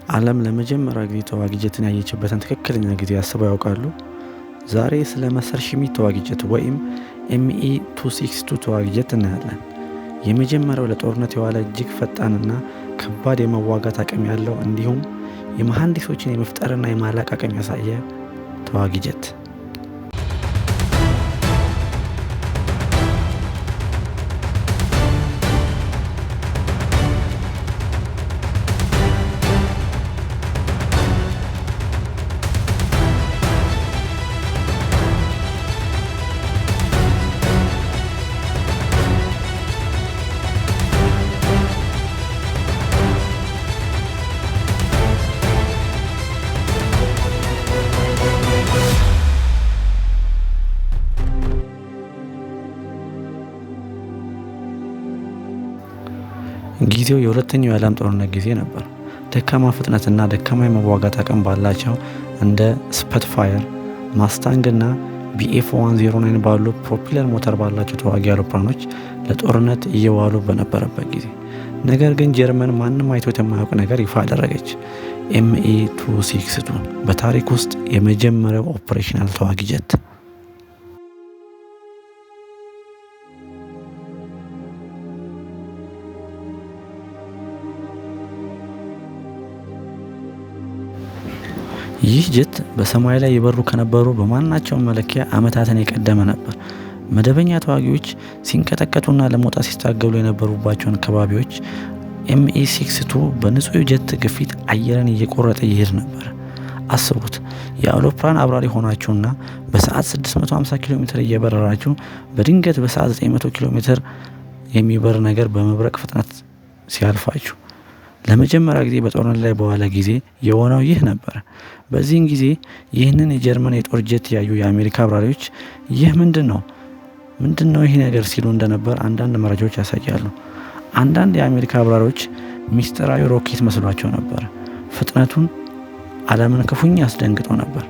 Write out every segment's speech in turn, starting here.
ዓለም ለመጀመሪያ ጊዜ ተዋጊ ጀትን ያየችበትን ትክክለኛ ጊዜ አስበው ያውቃሉ? ዛሬ ስለ መሰር ሽሚት ተዋጊ ጀት ወይም ኤምኢ-262 ተዋጊ ጀት እናያለን። የመጀመሪያው ለጦርነት የዋለ እጅግ ፈጣንና ከባድ የመዋጋት አቅም ያለው እንዲሁም የመሐንዲሶችን የመፍጠርና የማላቅ አቅም ያሳየ ተዋጊ ጀት። ጊዜው የሁለተኛው የዓለም ጦርነት ጊዜ ነበር። ደካማ ፍጥነትና ደካማ የመዋጋት አቅም ባላቸው እንደ ስፐትፋየር፣ ማስታንግ እና BF109 ባሉ ፕሮፒለር ሞተር ባላቸው ተዋጊ አውሮፕላኖች ለጦርነት እየዋሉ በነበረበት ጊዜ ነገር ግን ጀርመን ማንም አይቶት የማያውቅ ነገር ይፋ አደረገች። ኤምኢ-262 በታሪክ ውስጥ የመጀመሪያው ኦፕሬሽናል ተዋጊ ጀት። ይህ ጀት በሰማይ ላይ ይበሩ ከነበሩ በማናቸውም መለኪያ ዓመታትን የቀደመ ነበር። መደበኛ ተዋጊዎች ሲንቀጠቀጡና ለመውጣት ሲታገሉ የነበሩባቸውን ከባቢዎች ኤምኢ-62 በንጹህ ጀት ግፊት አየርን እየቆረጠ ይሄድ ነበር። አስቡት፣ የአውሮፕላን አብራሪ ሆናችሁና በሰዓት 650 ኪሎ ሜትር እየበረራችሁ በድንገት በሰዓት 900 ኪሎ ሜትር የሚበር ነገር በመብረቅ ፍጥነት ሲያልፋችሁ። ለመጀመሪያ ጊዜ በጦርነት ላይ በዋለ ጊዜ የሆነው ይህ ነበር። በዚህን ጊዜ ይህንን የጀርመን የጦር ጀት ያዩ የአሜሪካ አብራሪዎች ይህ ምንድነው ይህ ነገር ሲሉ እንደነበር አንዳንድ መረጃዎች ያሳያሉ። አንዳንድ የአሜሪካ አብራሪዎች ሚስጥራዊ ሮኬት መስሏቸው ነበር። ፍጥነቱን ዓለምን ክፉኛ አስደንግጦ ነበር።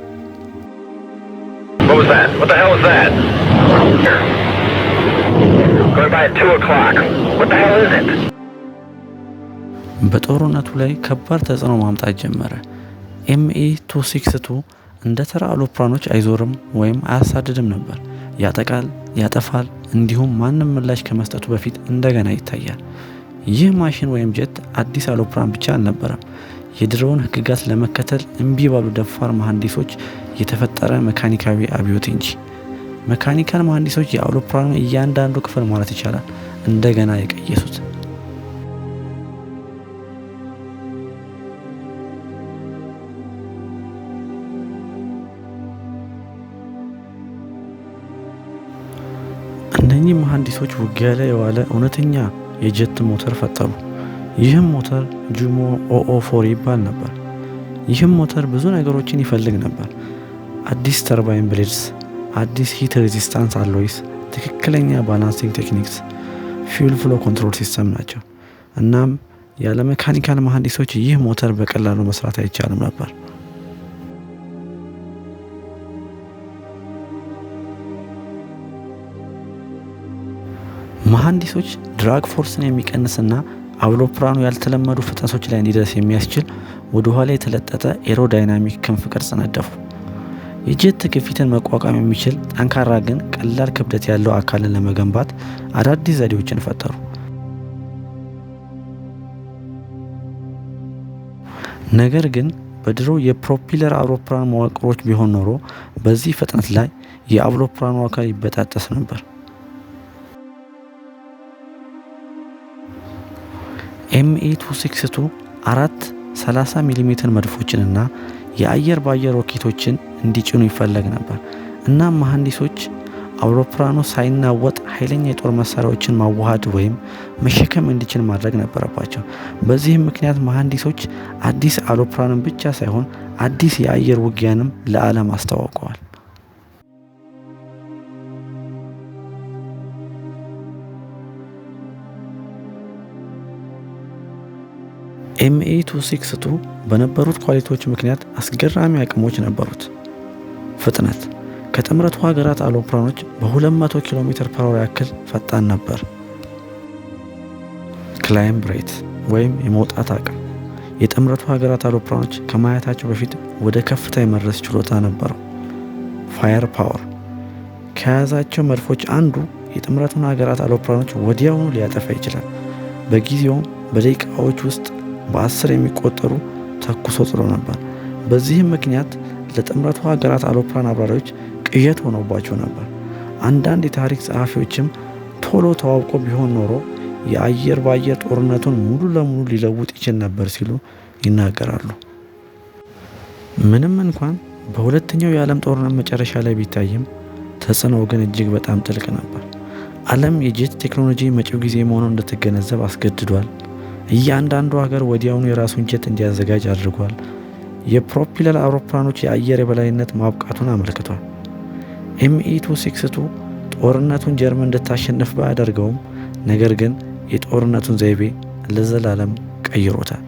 በጦርነቱ ላይ ከባድ ተጽዕኖ ማምጣት ጀመረ። ኤምኢ-262 እንደ ተራ አውሮፕላኖች አይዞርም ወይም አያሳድድም ነበር። ያጠቃል፣ ያጠፋል፣ እንዲሁም ማንም ምላሽ ከመስጠቱ በፊት እንደገና ይታያል። ይህ ማሽን ወይም ጀት አዲስ አውሮፕላን ብቻ አልነበረም። የድሮውን ሕግጋት ለመከተል እምቢ ባሉ ደፋር መሐንዲሶች የተፈጠረ መካኒካዊ አብዮት እንጂ። መካኒካል መሐንዲሶች የአውሮፕላኑ እያንዳንዱ ክፍል ማለት ይቻላል እንደገና የቀየሱት። እነኚህ መሐንዲሶች ውጊያ ላይ የዋለ እውነተኛ የጀት ሞተር ፈጠሩ። ይህም ሞተር ጁሞ OO4 ይባል ነበር። ይህም ሞተር ብዙ ነገሮችን ይፈልግ ነበር። አዲስ ተርባይን ብሌድስ፣ አዲስ ሂት ሬዚስታንስ አሎይስ፣ ትክክለኛ ባላንሲንግ ቴክኒክስ፣ ፊውል ፍሎ ኮንትሮል ሲስተም ናቸው። እናም ያለ ሜካኒካል መሐንዲሶች ይህ ሞተር በቀላሉ መስራት አይቻልም ነበር። መሐንዲሶች ድራግ ፎርስን የሚቀንስና አውሮፕላኑ ያልተለመዱ ፍጥነቶች ላይ እንዲደርስ የሚያስችል ወደ ኋላ የተለጠጠ ኤሮዳይናሚክ ክንፍ ቅርጽ ነደፉ። የጀት ግፊትን መቋቋም የሚችል ጠንካራ ግን ቀላል ክብደት ያለው አካልን ለመገንባት አዳዲስ ዘዴዎችን ፈጠሩ። ነገር ግን በድሮ የፕሮፒለር አውሮፕላን መዋቅሮች ቢሆን ኖሮ በዚህ ፍጥነት ላይ የአውሮፕላኑ አካል ይበጣጠስ ነበር። ኤምኢ-262 አራት 30 ሚሜ መድፎችንና የአየር በአየር ሮኬቶችን እንዲጭኑ ይፈለግ ነበር። እናም መሐንዲሶች አውሮፕላኑ ሳይናወጥ ኃይለኛ የጦር መሳሪያዎችን ማዋሃድ ወይም መሸከም እንዲችል ማድረግ ነበረባቸው። በዚህም ምክንያት መሐንዲሶች አዲስ አውሮፕላንን ብቻ ሳይሆን አዲስ የአየር ውጊያንም ለዓለም አስተዋውቀዋል። ኤምኢ-262 በነበሩት ኳሊቲዎች ምክንያት አስገራሚ አቅሞች ነበሩት። ፍጥነት ከጥምረቱ ሀገራት አውሮፕላኖች በ200 ኪሎ ሜትር ፐር አወር ያክል ፈጣን ነበር። ክላይምብ ሬት ወይም የመውጣት አቅም የጥምረቱ ሀገራት አውሮፕላኖች ከማየታቸው በፊት ወደ ከፍታ የመድረስ ችሎታ ነበረው። ፋየር ፓወር ከያዛቸው መድፎች አንዱ የጥምረቱን ሀገራት አውሮፕላኖች ወዲያውኑ ሊያጠፋ ይችላል። በጊዜውም በደቂቃዎች ውስጥ በ10 የሚቆጠሩ ተኩሶ ጥሎ ነበር። በዚህም ምክንያት ለጥምረቱ ሀገራት አውሮፕላን አብራሪዎች ቅዠት ሆኖባቸው ነበር። አንዳንድ የታሪክ ጸሐፊዎችም ቶሎ ተዋውቆ ቢሆን ኖሮ የአየር በአየር ጦርነቱን ሙሉ ለሙሉ ሊለውጥ ይችል ነበር ሲሉ ይናገራሉ። ምንም እንኳን በሁለተኛው የዓለም ጦርነት መጨረሻ ላይ ቢታይም ተጽዕኖው ግን እጅግ በጣም ጥልቅ ነበር። ዓለም የጄት ቴክኖሎጂ መጪው ጊዜ መሆኑን እንድትገነዘብ አስገድዷል። እያንዳንዱ ሀገር ወዲያውኑ የራሱን ጄት እንዲያዘጋጅ አድርጓል። የፕሮፒለር አውሮፕላኖች የአየር የበላይነት ማብቃቱን አመልክቷል። ME-262 ጦርነቱን ጀርመን እንድታሸንፍ ባያደርገውም ነገር ግን የጦርነቱን ዘይቤ ለዘላለም ቀይሮታል።